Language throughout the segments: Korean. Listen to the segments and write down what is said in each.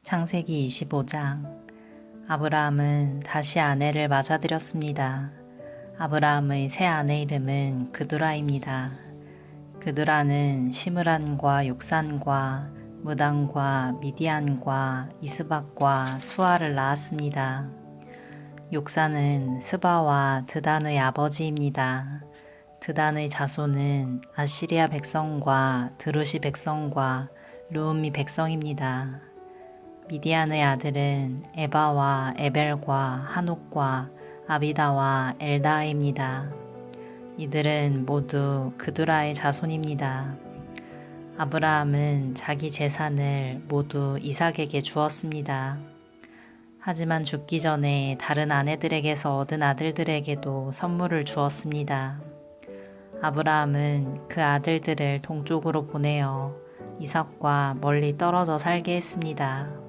창세기 25장. 아브라함은 다시 아내를 맞아들였습니다. 아브라함의 새 아내 이름은 그두라입니다. 그두라는 시므란과 욕산과 무단과 미디안과 이스박과 수아를 낳았습니다. 욕산은 스바와 드단의 아버지입니다. 드단의 자손은 아시리아 백성과 드루시 백성과 르움미 백성입니다. 미디안의 아들은 에바와 에벨과 한옥과 아비다와 엘다입니다. 이들은 모두 그두라의 자손입니다. 아브라함은 자기 재산을 모두 이삭에게 주었습니다. 하지만 죽기 전에 다른 아내들에게서 얻은 아들들에게도 선물을 주었습니다. 아브라함은 그 아들들을 동쪽으로 보내어 이삭과 멀리 떨어져 살게 했습니다.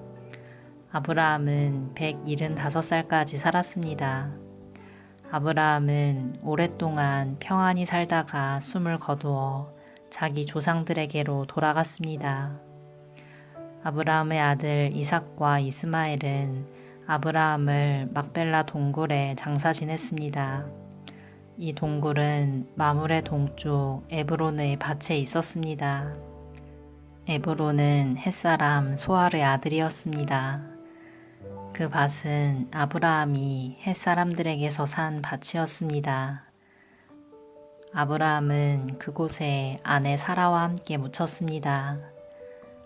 아브라함은 175살까지 살았습니다. 아브라함은 오랫동안 평안히 살다가 숨을 거두어 자기 조상들에게로 돌아갔습니다. 아브라함의 아들 이삭과 이스마엘은 아브라함을 막벨라 동굴에 장사 지냈습니다. 이 동굴은 마물의 동쪽 에브론의 밭에 있었습니다. 에브론은 햇사람 소알의 아들이었습니다. 그 밭은 아브라함이 햇사람들에게서 산 밭이었습니다. 아브라함은 그곳에 아내 사라와 함께 묻혔습니다.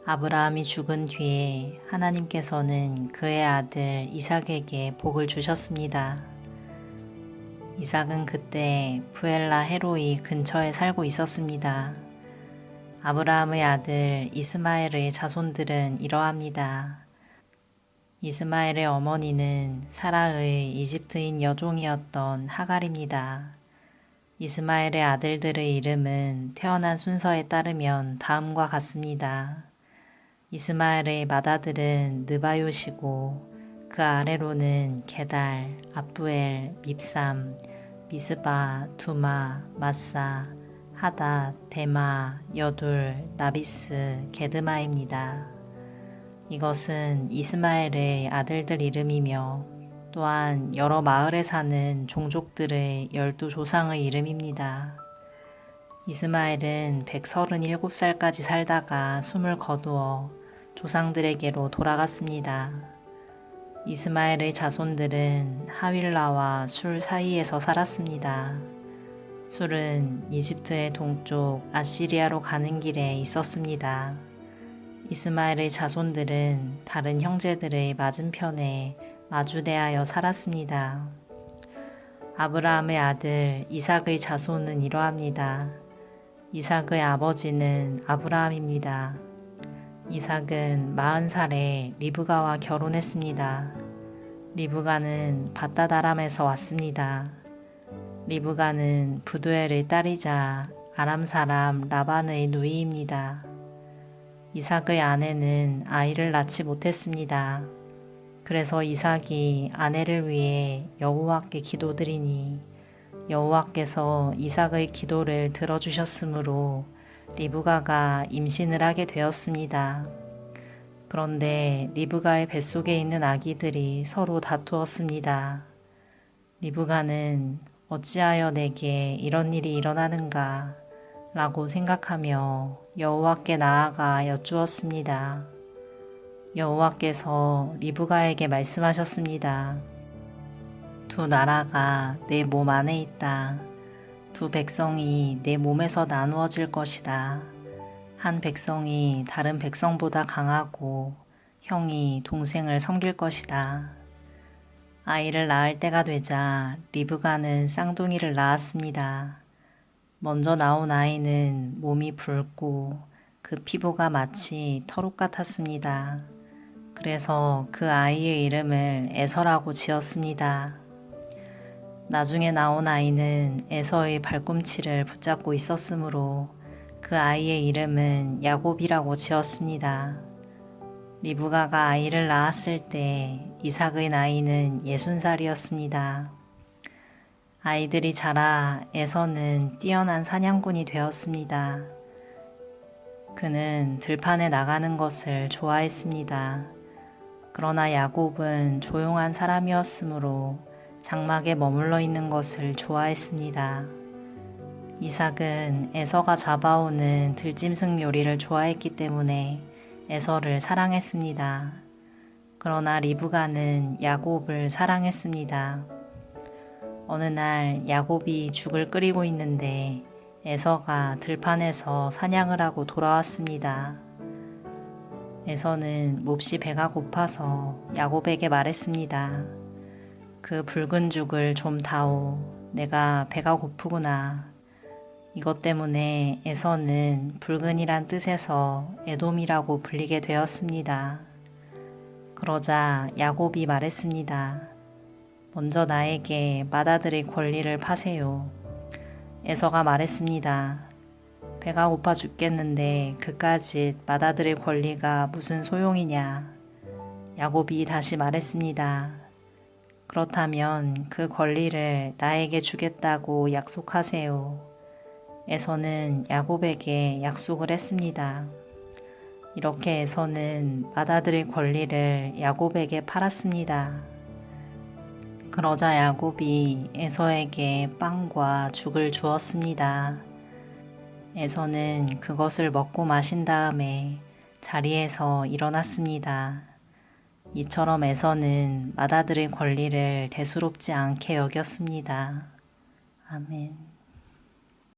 아브라함이 죽은 뒤에 하나님께서는 그의 아들 이삭에게 복을 주셨습니다. 이삭은 그때 부엘라 헤로이 근처에 살고 있었습니다. 아브라함의 아들 이스마엘의 자손들은 이러합니다. 이스마엘의 어머니는 사라의 이집트인 여종이었던 하갈입니다. 이스마엘의 아들들의 이름은 태어난 순서에 따르면 다음과 같습니다. 이스마엘의 맏아들은 느바요시고 그 아래로는 게달, 압부엘, 밉삼, 미스바, 두마, 마사, 하닷, 데마, 여둘, 나비스, 게드마입니다. 이것은 이스마엘의 아들들 이름이며 또한 여러 마을에 사는 종족들의 12조상의 이름입니다. 이스마엘은 137살까지 살다가 숨을 거두어 조상들에게로 돌아갔습니다. 이스마엘의 자손들은 하윌라와 술 사이에서 살았습니다. 술은 이집트의 동쪽 아시리아로 가는 길에 있었습니다. 이스마엘의 자손들은 다른 형제들의 맞은편에 마주대하여 살았습니다. 아브라함의 아들 이삭의 자손은 이러합니다. 이삭의 아버지는 아브라함입니다. 이삭은 40살에 리브가와 결혼했습니다. 리브가는 밧다다람에서 왔습니다. 리브가는 부두엘의 딸이자 아람 사람 라반의 누이입니다. 이삭의 아내는 아이를 낳지 못했습니다. 그래서 이삭이 아내를 위해 여호와께 기도드리니 여호와께서 이삭의 기도를 들어주셨으므로 리브가가 임신을 하게 되었습니다. 그런데 리브가의 뱃속에 있는 아기들이 서로 다투었습니다. 리브가는 어찌하여 내게 이런 일이 일어나는가 라고 생각하며 여호와께 나아가 여쭈었습니다. 여호와께서 리브가에게 말씀하셨습니다. 두 나라가 내 몸 안에 있다. 두 백성이 내 몸에서 나누어질 것이다. 한 백성이 다른 백성보다 강하고 형이 동생을 섬길 것이다. 아이를 낳을 때가 되자 리브가는 쌍둥이를 낳았습니다. 먼저 나온 아이는 몸이 붉고 그 피부가 마치 털옷 같았습니다. 그래서 그 아이의 이름을 에서라고 지었습니다. 나중에 나온 아이는 에서의 발꿈치를 붙잡고 있었으므로 그 아이의 이름은 야곱이라고 지었습니다. 리브가가 아이를 낳았을 때 이삭의 나이는 60살이었습니다. 아이들이 자라 에서는 뛰어난 사냥꾼이 되었습니다. 그는 들판에 나가는 것을 좋아했습니다. 그러나 야곱은 조용한 사람이었으므로 장막에 머물러 있는 것을 좋아했습니다. 이삭은 에서가 잡아오는 들짐승 요리를 좋아했기 때문에 에서를 사랑했습니다. 그러나 리브가는 야곱을 사랑했습니다. 어느 날 야곱이 죽을 끓이고 있는데 에서가 들판에서 사냥을 하고 돌아왔습니다. 에서는 몹시 배가 고파서 야곱에게 말했습니다. 그 붉은 죽을 좀 다오. 내가 배가 고프구나. 이것 때문에 에서는 붉은이란 뜻에서 에돔이라고 불리게 되었습니다. 그러자 야곱이 말했습니다. 먼저 나에게 맏아들의 권리를 파세요. 에서가 말했습니다. 배가 고파 죽겠는데 그까짓 맏아들의 권리가 무슨 소용이냐. 야곱이 다시 말했습니다. 그렇다면 그 권리를 나에게 주겠다고 약속하세요. 에서는 야곱에게 약속을 했습니다. 이렇게 에서는 맏아들의 권리를 야곱에게 팔았습니다. 그러자 야곱이 에서에게 빵과 죽을 주었습니다. 에서는 그것을 먹고 마신 다음에 자리에서 일어났습니다. 이처럼 에서는 맏아들의 권리를 대수롭지 않게 여겼습니다. 아멘.